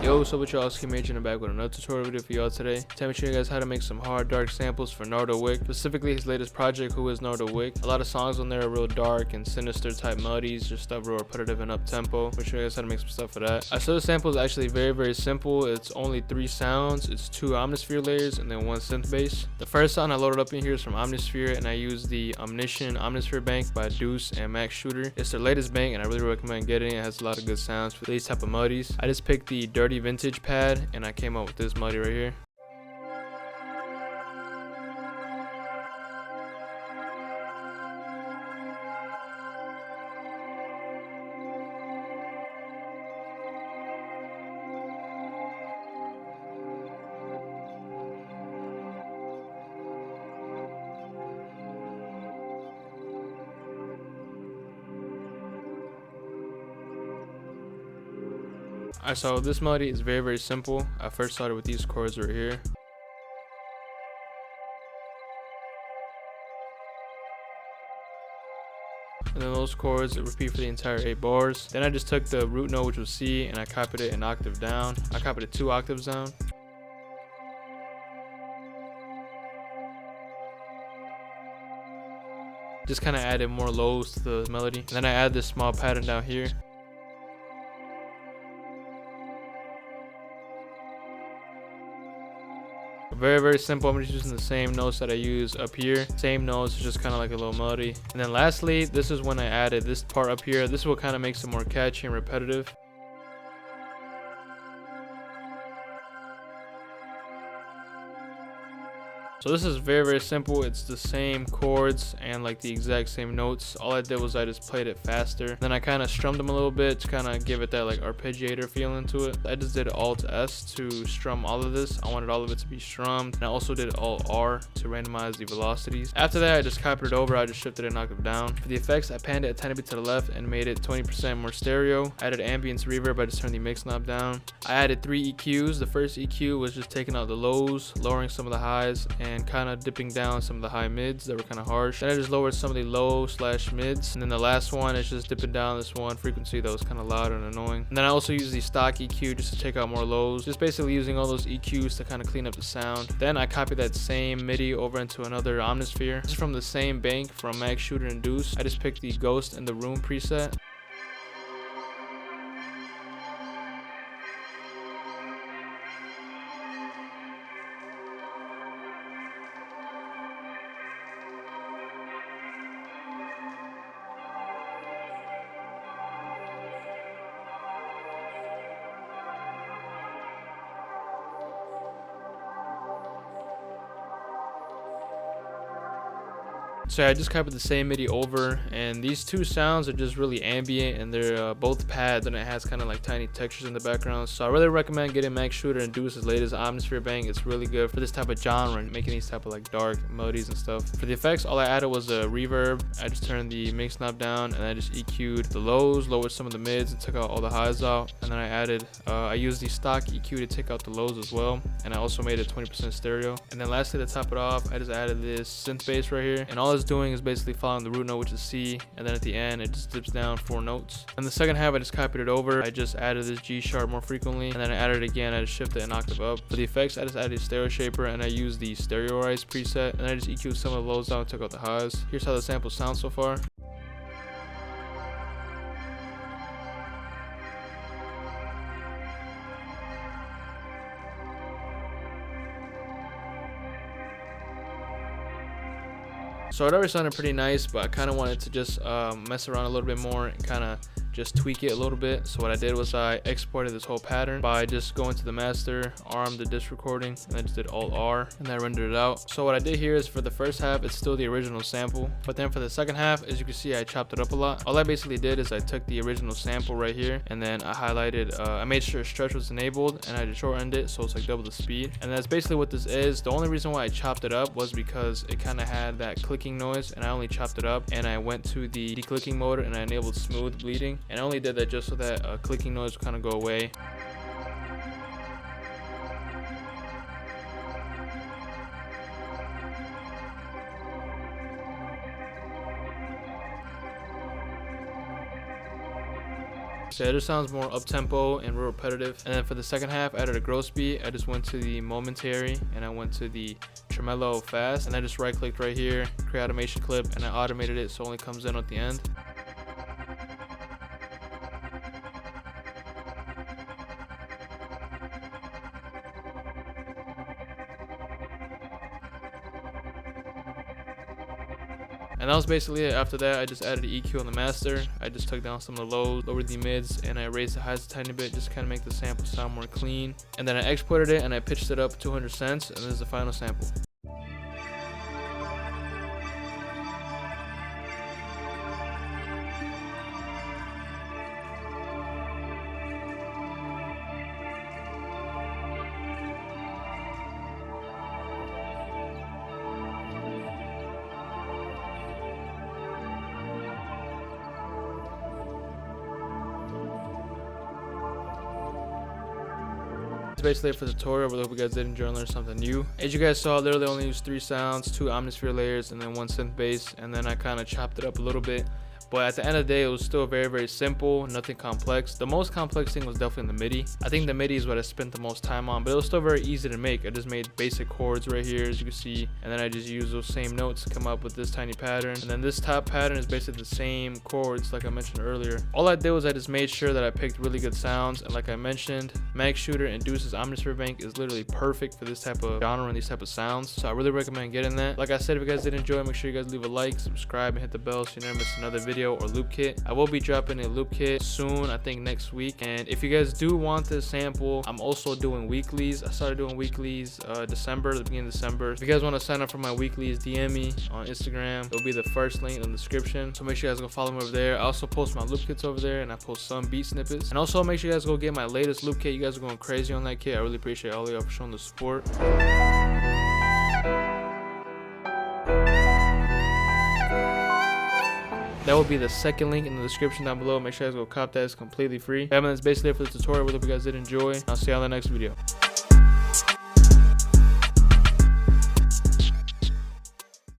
Yo, what's up with y'all? It's Major back with another tutorial video for y'all today. Time to show you guys how to make some hard dark samples for Nardo Wick, specifically his latest project, Who is Nardo Wick. A lot of songs on there are real dark and sinister type melodies, just stuff real repetitive and up tempo. I'm gonna show you guys how to make some stuff for that. So the sample is actually very simple. It's only 3 sounds. It's 2 Omnisphere layers and then 1 synth bass. The first sound I loaded up in here is from Omnisphere, and I use the Omniscient Omnisphere bank by Deuce and Max Shooter. It's their latest bank and I really recommend getting it. It has a lot of good sounds for these type of melodies. I just picked the Dirty Vintage pad and I came up with this melody right here. Alright, so this melody is very simple. I first started with these chords right here. And then those chords repeat for the entire 8 bars. Then I just took the root note, which was C, and I copied it an octave down. I copied it 2 octaves down. Just kind of added more lows to the melody. And then I add this small pattern down here. Very simple. I'm just using the same notes that I use up here. Same notes, just kind of like a little melody. And then lastly, this is when I added this part up here. This is what kind of makes it more catchy and repetitive. So this is very simple. It's the same chords and like the exact same notes. All I did was I just played it faster. Then I kind of strummed them a little bit to kind of give it that like arpeggiator feeling to it. I just did Alt S to strum all of this. I wanted all of it to be strummed. And I also did Alt R to randomize the velocities. After that, I just copied it over. I just shifted it an octave down. For the effects, I panned it a tiny bit to the left and made it 20% more stereo. I added ambient reverb. I just turned the mix knob down. I added 3 EQs. The first EQ was just taking out the lows, lowering some of the highs, and kind of dipping down some of the high mids that were kind of harsh. Then I just lowered some of the low / mids, and then the last one is just dipping down this one frequency that was kind of loud and annoying. And then I also used the stock EQ just to take out more lows, just basically using all those EQs to kind of clean up the sound. Then I copied that same MIDI over into another Omnisphere. This is from the same bank from Max Shooter and Deuce. I just picked the Ghost and the Room preset. So I just copied the same MIDI over, and these 2 sounds are just really ambient, and they're both pads, and it has kind of like tiny textures in the background. So I really recommend getting Max Shooter and Deuce's latest Omnisphere bank. It's really good for this type of genre, making these type of like dark melodies and stuff. For the effects, all I added was a reverb. I just turned the mix knob down, and I just EQ'd the lows, lowered some of the mids, and took out all the highs out. And then I added, I used the stock EQ to take out the lows as well, and I also made it 20% stereo. And then lastly, to top it off, I just added this synth bass right here, and all it's doing is basically following the root note, which is C, and then at the end it just dips down 4 notes. And the second half, I just copied it over. I just added this G sharp more frequently, and then I added it again. I just shifted an octave up. For the effects, I just added a stereo shaper, and I used the stereoize preset, and I just EQ'd some of the lows down and took out the highs. Here's how the sample sounds so far. So it already sounded pretty nice, but I kind of wanted to just mess around a little bit more and kind of just tweak it a little bit. So what I did was I exported this whole pattern by just going to the master, arm the disc recording, and I just did Alt R, and I rendered it out. So what I did here is for the first half, it's still the original sample, but then for the second half, as you can see, I chopped it up a lot. All I basically did is I took the original sample right here, and then I highlighted, I made sure stretch was enabled, and I just shortened it so it's like double the speed. And that's basically what this is. The only reason why I chopped it up was because it kind of had that clicking noise, and I only chopped it up, and I went to the declicking mode and I enabled smooth bleeding, and I only did that just so that clicking noise would kind of go away. So yeah, it just sounds more up-tempo and real repetitive. And then for the second half, I added a gross beat. I just went to the momentary and I went to the tremolo fast, and I just right clicked right here, create automation clip, and I automated it so it only comes in at the end. And that was basically it. After that, I just added an EQ on the master. I just took down some of the lows, lowered the mids, and I raised the highs a tiny bit just to kind of make the sample sound more clean. And then I exported it and I pitched it up 200 cents, and this is the final sample. That's basically it for the tutorial. I hope you guys did enjoy and learn something new. As you guys saw, I literally only used 3 sounds, 2 omnisphere layers, and then 1 synth bass, and then I kind of chopped it up a little bit. But at the end of the day, it was still very simple, nothing complex. The most complex thing was definitely the MIDI. I think the MIDI is what I spent the most time on, but it was still very easy to make. I just made basic chords right here, as you can see, and then I just used those same notes to come up with this tiny pattern. And then this top pattern is basically the same chords like I mentioned earlier. All I did was I just made sure that I picked really good sounds, and like I mentioned, Max Shooter and Deuce's Omnisphere Bank is literally perfect for this type of genre and these type of sounds. So I really recommend getting that. Like I said, if you guys did enjoy, make sure you guys leave a like, subscribe, and hit the bell so you never miss another video or loop kit. I will be dropping a loop kit soon, I think next week. And if you guys do want this sample, I'm also doing weeklies. I started doing weeklies December, the beginning of December. If you guys want to sign up for my weeklies, DM me on Instagram. It'll be the first link in the description, so make sure you guys go follow me over there. I also post my loop kits over there, and I post some beat snippets. And also make sure you guys go get my latest loop kit. You guys are going crazy on that kit. I really appreciate all of y'all for showing the support. That will be the second link in the description down below. Make sure you guys go cop that. It's completely free. Yeah, man, that's basically it for the tutorial. I hope you guys did enjoy. I'll see you on the next video.